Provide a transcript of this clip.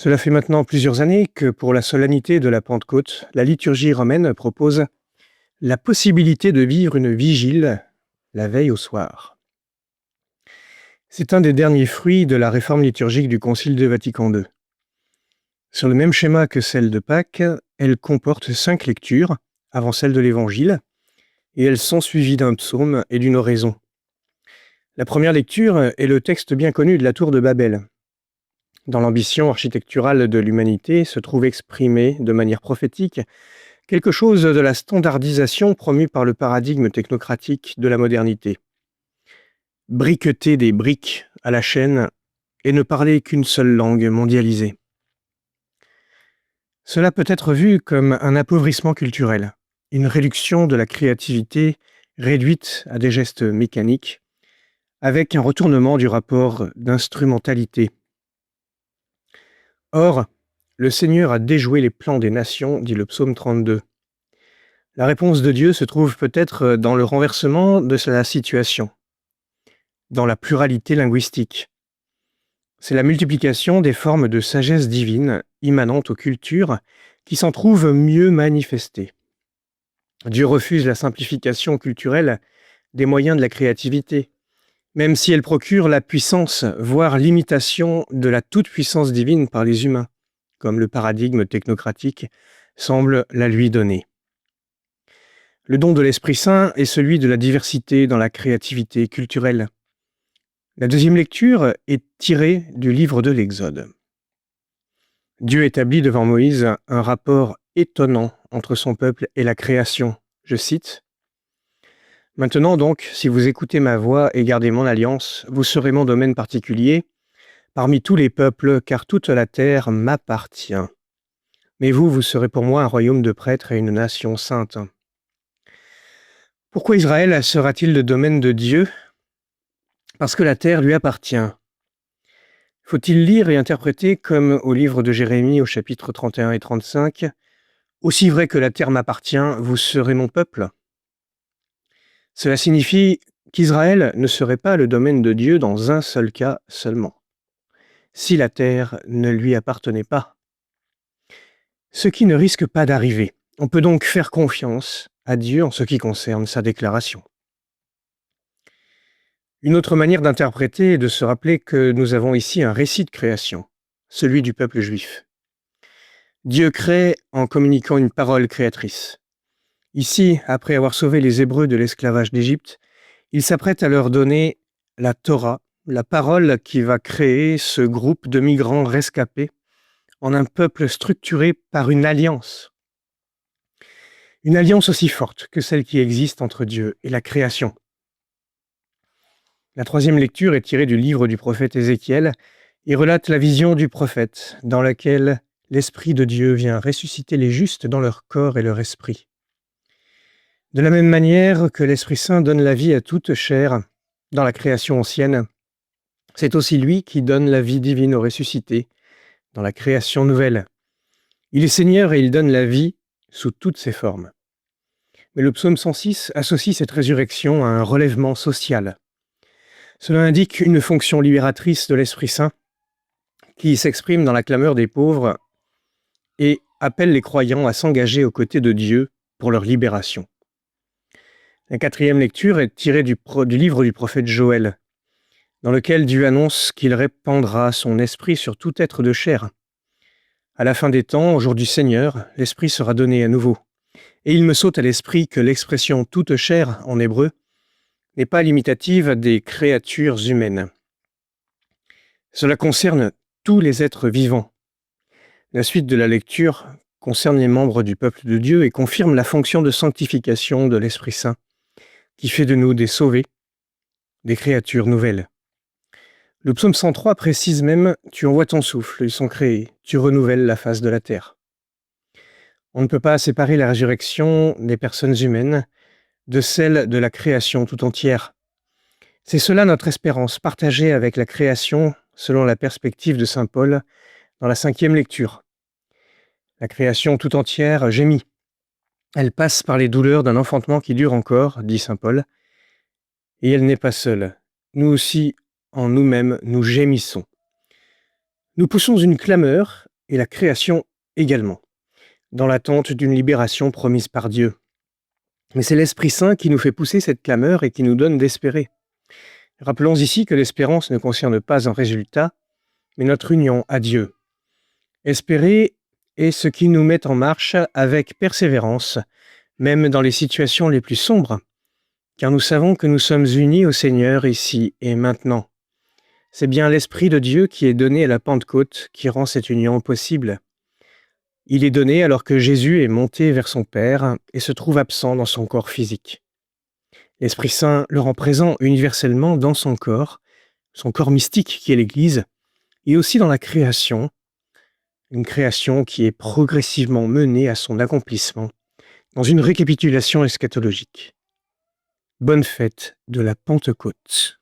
Cela fait maintenant plusieurs années que pour la solennité de la Pentecôte, la liturgie romaine propose la possibilité de vivre une vigile la veille au soir. C'est un des derniers fruits de la réforme liturgique du Concile de Vatican II. Sur le même schéma que celle de Pâques, elle comporte 5 lectures avant celle de l'Évangile, et elles sont suivies d'un psaume et d'une oraison. La première lecture est le texte bien connu de la tour de Babel. Dans l'ambition architecturale de l'humanité se trouve exprimé de manière prophétique quelque chose de la standardisation promue par le paradigme technocratique de la modernité. Briqueter des briques à la chaîne et ne parler qu'une seule langue mondialisée. Cela peut être vu comme un appauvrissement culturel, une réduction de la créativité réduite à des gestes mécaniques, avec un retournement du rapport d'instrumentalité. Or, le Seigneur a déjoué les plans des nations, dit le psaume 32. La réponse de Dieu se trouve peut-être dans le renversement de la situation, dans la pluralité linguistique. C'est la multiplication des formes de sagesse divine immanentes aux cultures qui s'en trouvent mieux manifestées. Dieu refuse la simplification culturelle des moyens de la créativité, même si elle procure la puissance, voire l'imitation de la toute-puissance divine par les humains, comme le paradigme technocratique semble la lui donner. Le don de l'Esprit Saint est celui de la diversité dans la créativité culturelle. La deuxième lecture est tirée du livre de l'Exode. Dieu établit devant Moïse un rapport étonnant entre son peuple et la création. Je cite : « Maintenant donc, si vous écoutez ma voix et gardez mon alliance, vous serez mon domaine particulier parmi tous les peuples, car toute la terre m'appartient. Mais vous serez pour moi un royaume de prêtres et une nation sainte. » Pourquoi Israël sera-t-il le domaine de Dieu ? Parce que la terre lui appartient. Faut-il lire et interpréter comme au livre de Jérémie au chapitre 31 et 35 : « Aussi vrai que la terre m'appartient, vous serez mon peuple » ? Cela signifie qu'Israël ne serait pas le domaine de Dieu dans un seul cas seulement, si la terre ne lui appartenait pas. Ce qui ne risque pas d'arriver. On peut donc faire confiance à Dieu en ce qui concerne sa déclaration. Une autre manière d'interpréter est de se rappeler que nous avons ici un récit de création, celui du peuple juif. Dieu crée en communiquant une parole créatrice. Ici, après avoir sauvé les Hébreux de l'esclavage d'Égypte, il s'apprête à leur donner la Torah, la parole qui va créer ce groupe de migrants rescapés en un peuple structuré par une alliance. Une alliance aussi forte que celle qui existe entre Dieu et la création. La troisième lecture est tirée du livre du prophète Ézéchiel et relate la vision du prophète dans laquelle l'Esprit de Dieu vient ressusciter les justes dans leur corps et leur esprit. De la même manière que l'Esprit Saint donne la vie à toute chair dans la création ancienne, c'est aussi lui qui donne la vie divine aux ressuscités dans la création nouvelle. Il est Seigneur et il donne la vie sous toutes ses formes. Mais le psaume 106 associe cette résurrection à un relèvement social. Cela indique une fonction libératrice de l'Esprit Saint qui s'exprime dans la clameur des pauvres et appelle les croyants à s'engager aux côtés de Dieu pour leur libération. La quatrième lecture est tirée du livre du prophète Joël, dans lequel Dieu annonce qu'il répandra son esprit sur tout être de chair. À la fin des temps, au jour du Seigneur, l'esprit sera donné à nouveau. Et il me saute à l'esprit que l'expression « toute chair » en hébreu n'est pas limitative des créatures humaines. Cela concerne tous les êtres vivants. La suite de la lecture concerne les membres du peuple de Dieu et confirme la fonction de sanctification de l'Esprit Saint, qui fait de nous des sauvés, des créatures nouvelles. Le psaume 103 précise même « Tu envoies ton souffle, ils sont créés, tu renouvelles la face de la terre ». On ne peut pas séparer la résurrection des personnes humaines de celle de la création tout entière. C'est cela notre espérance, partagée avec la création selon la perspective de saint Paul dans la 5e lecture. La création tout entière gémit. Elle passe par les douleurs d'un enfantement qui dure encore, dit saint Paul, et elle n'est pas seule. Nous aussi, en nous-mêmes, nous gémissons. Nous poussons une clameur et la création également, dans l'attente d'une libération promise par Dieu. Mais c'est l'Esprit Saint qui nous fait pousser cette clameur et qui nous donne d'espérer. Rappelons ici que l'espérance ne concerne pas un résultat, mais notre union à Dieu. Espérer est ce qui nous met en marche avec persévérance, même dans les situations les plus sombres, car nous savons que nous sommes unis au Seigneur ici et maintenant. C'est bien l'Esprit de Dieu qui est donné à la Pentecôte qui rend cette union possible. Il est donné alors que Jésus est monté vers son Père et se trouve absent dans son corps physique. L'Esprit Saint le rend présent universellement dans son corps mystique qui est l'Église, et aussi dans la création, une création qui est progressivement menée à son accomplissement dans une récapitulation eschatologique. Bonne fête de la Pentecôte.